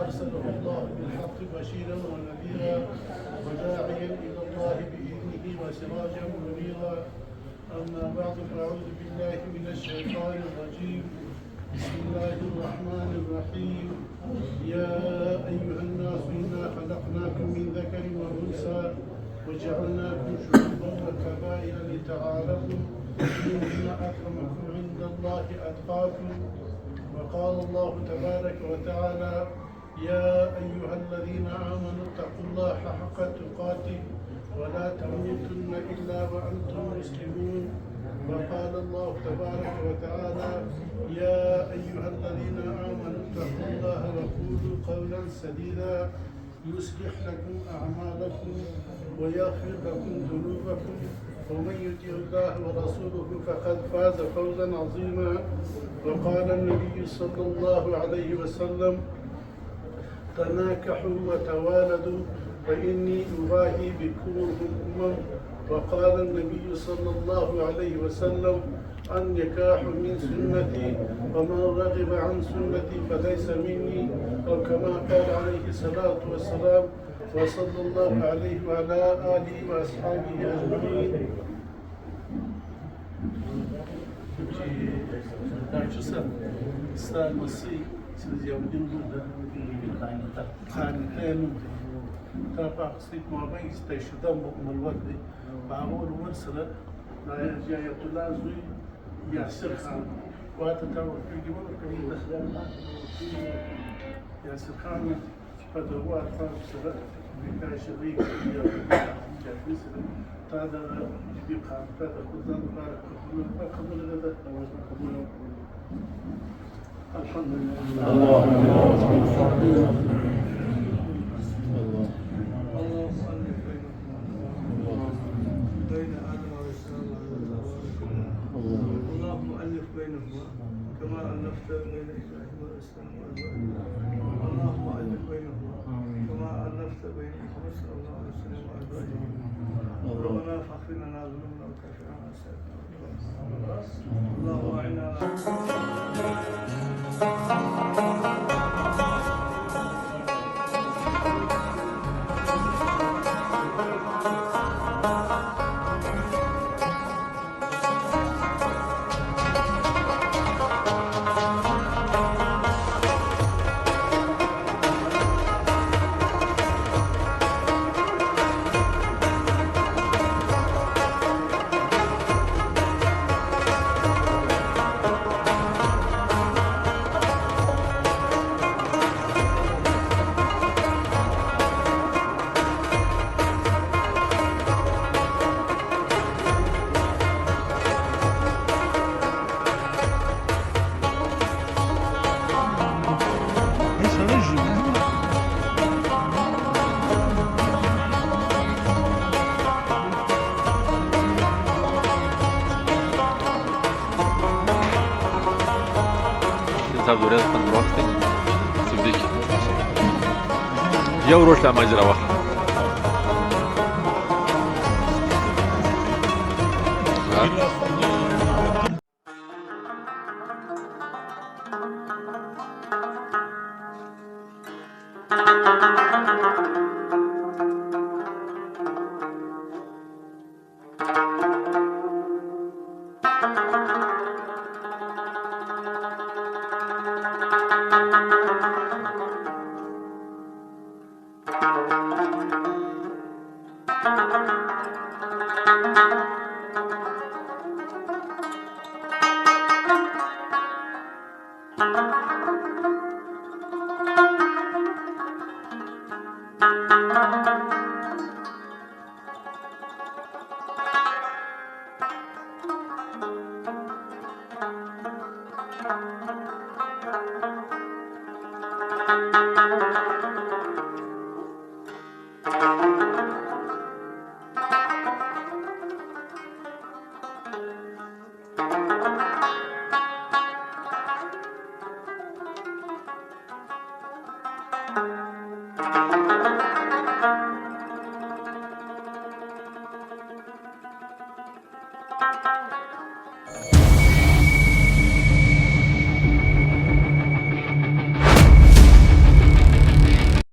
أرسله الله بالحق بشيرا ونذيرا وداعيا إلى الله بإذنه وسراجا منيرا. أما بعد فأعوذ بالله من الشيطان الرجيم. بسم الله الرحمن الرحيم. يا أيها الناس إنا خلقناكم من ذكر وأنثى وجعلناكم شعوبا وقبائل لتعارفوا إن أكرمكم عند الله أتقاكم. وقال الله تبارك وتعالى يا أيها الذين آمنوا اتقوا الله حق تقاته ولا تموتن إلا وأنتم مسلمون. وقال الله تبارك وتعالى يا أيها الذين آمنوا اتقوا الله وقولوا قولا سديدا يصلح لكم أعمالكم ويغفر لكم ذنوبكم ومن يطع الله ورسوله فقد فاز فوزا عظيما. وقال النبي صلى الله عليه وسلم تناكحوا وتوالدوا فإني أباهي بكم الأمم. وقال النبي صلى الله عليه وسلم النكاح من سنتي ومن رغب عن سنتي فليس مني، أو كما قال عليه الصلاة والسلام. وصلى الله عليه وعلى آله وأصحابه أجمعين. Siz yaptığın burada kaynaklarının tarafı aksayıp muhabbet isteşirden bakmalı vardı. Bağır varsa لا يرجع تلازم ياسر خان واتتوقع في جوال ياسر خان فدوات فرصة بكاش ذيك جالس هذا يبقى هذا خذان بارك قبل هذا الحمد لله. الله بينهما كما ألفت بين إبراهيم والإسلام وإبراهيم. اللهم ألف بينهما كما ألفت بين محمد صلى الله عليه وسلم وإبراهيم. ربنا فاغفر لنا ذنوبنا وكفر عنا سيئاتنا. اللهم أعنا تبدو رياضة الوقت تبديك يوروش لا مجرى واحد Thank you.